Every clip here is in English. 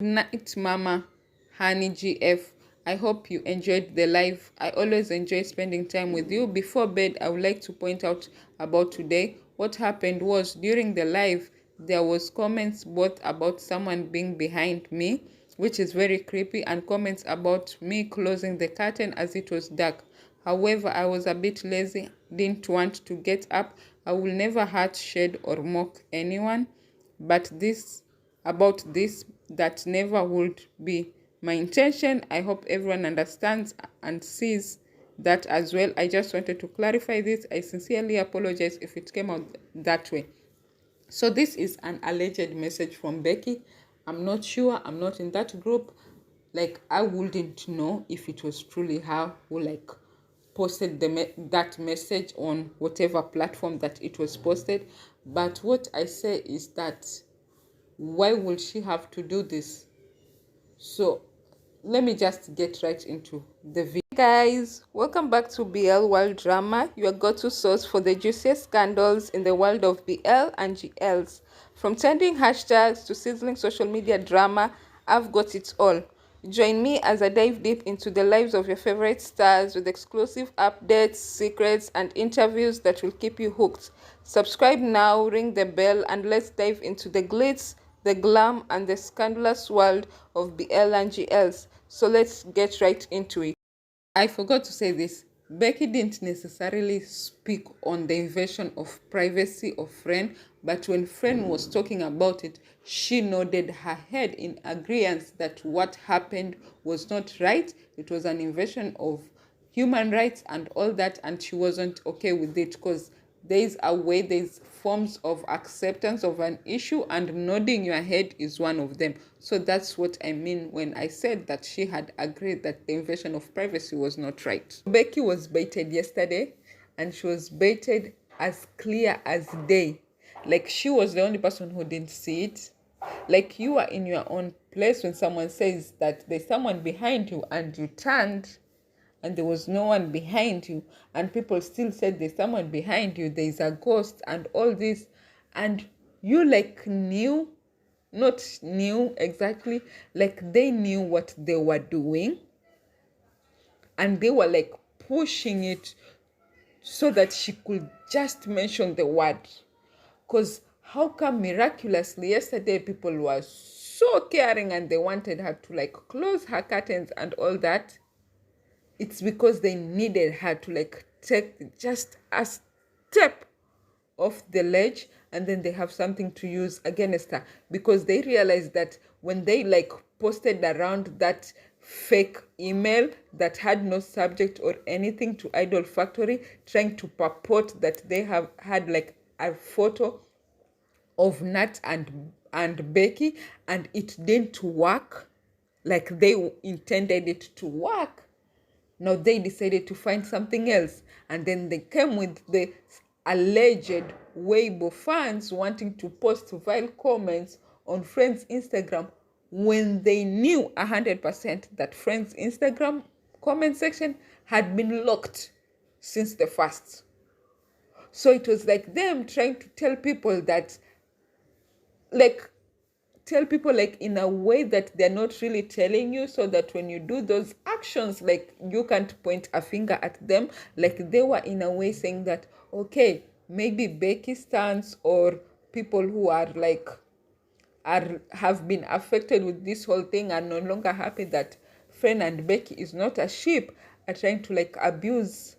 Night, Mama, Honey GF. I hope you enjoyed the live. I always enjoy spending time with you. Before bed, I would like to point out about today. What happened was during the live, there was comments both about someone being behind me, which is very creepy, and comments about me closing the curtain as it was dark. However, I was a bit lazy, didn't want to get up. I will never hurt, shade, or mock anyone, but this that never would be my intention. I hope everyone understands and sees that as well. I just wanted to clarify this. I sincerely apologize if it came out that way. So this is an alleged message from Becky. I'm not sure. I'm not in that group. Like, I wouldn't know if it was truly her who posted that message on whatever platform that it was posted. But what I say is that why will she have to do this? So let me just get right into the video. Guys, welcome back to BL World Drama, your go-to source for the juiciest scandals in the world of BL and GLs. From trending hashtags to sizzling social media drama, I've got it all. Join me as I dive deep into the lives of your favorite stars with exclusive updates, secrets, and interviews that will keep you hooked. Subscribe now, ring the bell, and let's dive into the glitz, the glam, and the scandalous world of BL&GLs. So let's get right into it. I forgot to say this. Becky didn't necessarily speak on the invasion of privacy of Freen, but when Freen was talking about it, she nodded her head in agreement that what happened was not right. It was an invasion of human rights and all that, and she wasn't okay with it because there's a way, there's forms of acceptance of an issue, and nodding your head is one of them. So that's what I mean when I said that she had agreed that the invasion of privacy was not right. Becky was baited yesterday, and she was baited as clear as day. Like, she was the only person who didn't see it. Like, you are in your own place when someone says that there's someone behind you and you turned and there was no one behind you, and people still said there's someone behind you, there's a ghost and all this, and you knew, not knew exactly, like they knew what they were doing, and they were pushing it so that she could just mention the word. Because how come miraculously yesterday people were so caring and they wanted her to close her curtains and all that? It's because they needed her to take just a step off the ledge, and then they have something to use against her, because they realized that when they posted around that fake email that had no subject or anything to Idol Factory, trying to purport that they have had a photo of Nat and Becky, and it didn't work like they intended it to work. Now they decided to find something else, and then they came with the alleged Weibo fans wanting to post vile comments on Friend's Instagram when they knew 100% that Friend's Instagram comment section had been locked since the first. So it was like them trying to tell people that, in a way that they're not really telling you, so that when you do those actions, you can't point a finger at them. They were in a way saying that, okay, maybe Becky stands, or people who are have been affected with this whole thing are no longer happy that Freen and Becky is not a sheep, are trying to abuse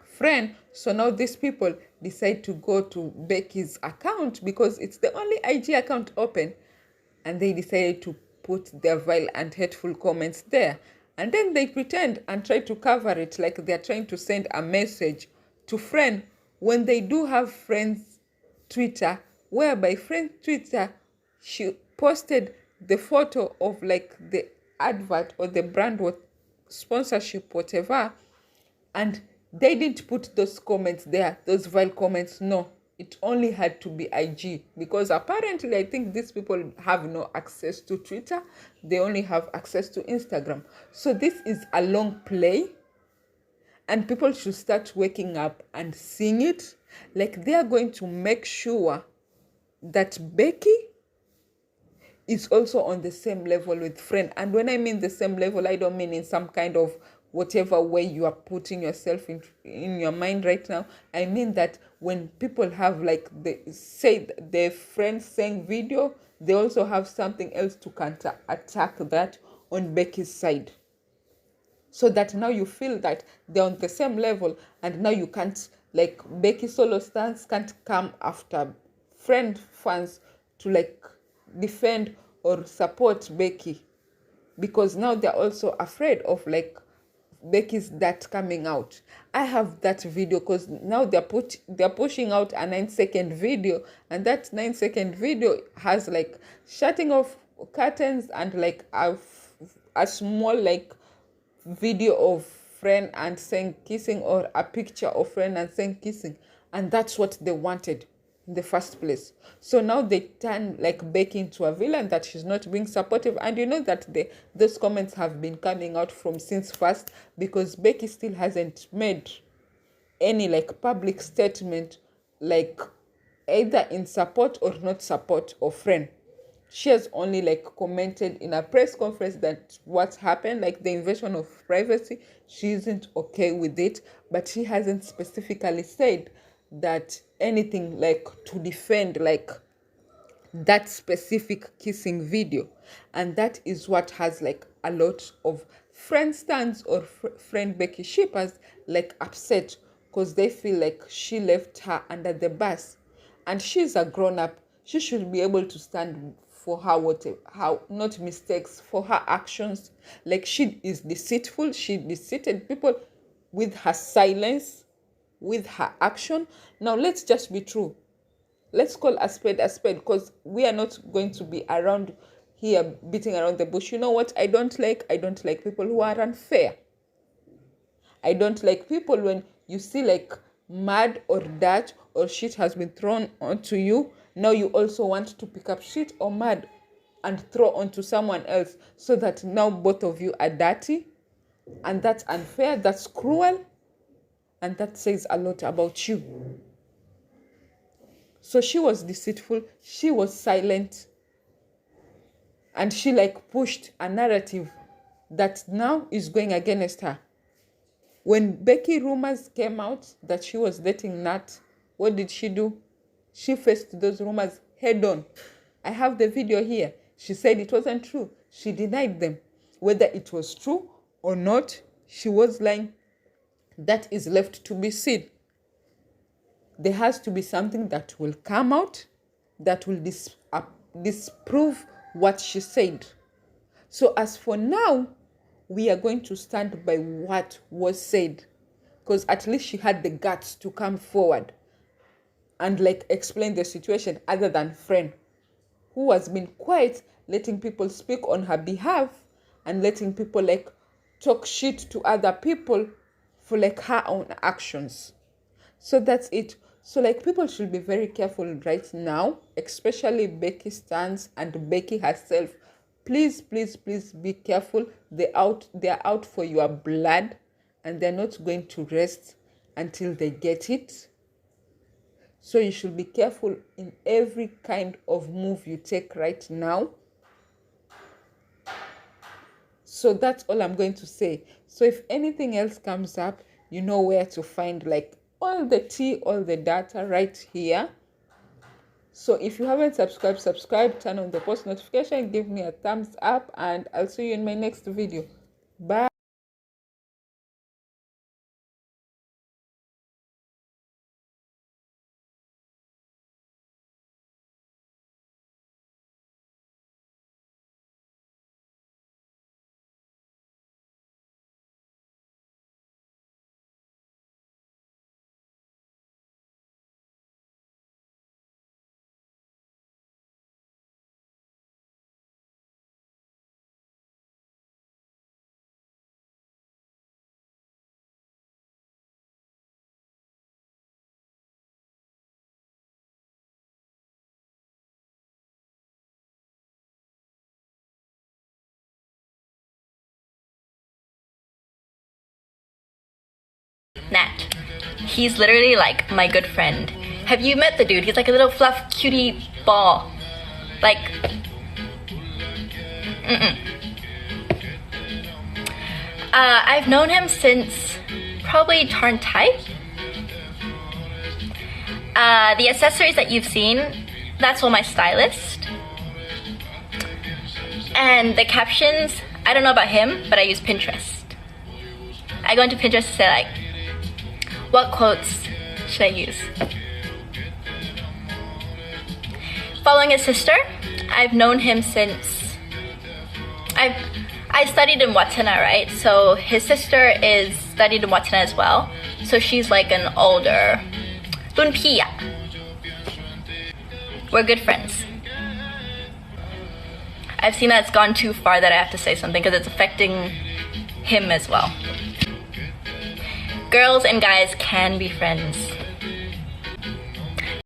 Friend. So now these people decide to go to Becky's account because it's the only IG account open, and they decided to put their vile and hateful comments there. And then they pretend and try to cover it like they're trying to send a message to Friend, when they do have Friend's Twitter, whereby Friend's Twitter, she posted the photo of the advert or the brand, what sponsorship, whatever, and they didn't put those comments there, those vile comments. No, it only had to be IG, because apparently I think these people have no access to Twitter. They only have access to Instagram. So this is a long play, and people should start waking up and seeing it. They are going to make sure that Becky is also on the same level with friend. And when I mean the same level, I don't mean in some kind of whatever way you are putting yourself in your mind right now. I mean that when people have like they say their friends saying video, they also have something else to counter attack that on Becky's side, so that now you feel that they're on the same level, and now you can't, like, Becky solo stance can't come after friend fans to like defend or support Becky, because now they're also afraid of like Becky's that coming out. I have that video because now they're pushing out a 9-second video, and that 9-second video has like shutting off curtains and like a small like video of friend and saying kissing, or a picture of friend and saying kissing, and that's what they wanted in the first place. So now they turn like Becky into a villain, that she's not being supportive. And you know that those comments have been coming out from since first, because Becky still hasn't made any like public statement, like either in support or not support of friend. She has only like commented in a press conference that what happened, like the invasion of privacy, she isn't okay with it, but she hasn't specifically said that anything like to defend like that specific kissing video. And that is what has like a lot of friend stands or friend Becky shippers like upset, because they feel like she left her under the bus, and she's a grown-up. She should be able to stand for her whatever, how not mistakes, for her actions. Like, she is deceitful, she deceived people with her silence, with her action. Now let's just be true, let's call a spade, because we are not going to be around here beating around the bush. You know what I don't like? I don't like people who are unfair. I don't like people when you see like mud or dirt or shit has been thrown onto you, now you also want to pick up shit or mud and throw onto someone else, so that now both of you are dirty. And that's unfair, that's cruel, and that says a lot about you. So she was deceitful, she was silent, and she like pushed a narrative that now is going against her. When Becky rumors came out that she was dating Nat, what did she do? She faced those rumors head on. I have the video here. She said it wasn't true. She denied them. Whether it was true or not, she was lying. That is left to be seen. There has to be something that will come out that will disprove what she said. So as for now, we are going to stand by what was said, because at least she had the guts to come forward and like explain the situation, other than friend who has been quiet, letting people speak on her behalf and letting people like talk shit to other people for like her own actions. So that's it. So like people should be very careful right now, especially Becky stands and Becky herself. Please, please, please be careful. They're out for your blood, and they're not going to rest until they get it. So you should be careful in every kind of move you take right now. So that's all I'm going to say. So if anything else comes up, you know where to find like all the tea, all the data right here. So if you haven't subscribed, subscribe, turn on the post notification, give me a thumbs up, and I'll see you in my next video. Bye. Nat. He's literally like my good friend. Have you met the dude? He's like a little fluff cutie ball. Like, I've known him since probably Tarn Type. The accessories that you've seen, that's all my stylist. And the captions, I don't know about him, but I use Pinterest. I go into Pinterest to say like, what quotes should I use? Following his sister, I've known him since I studied in Watana, right? So his sister is studied in Watana as well. So she's like an older Lunpia. We're good friends. I've seen that it's gone too far that I have to say something because it's affecting him as well. Girls and guys can be friends.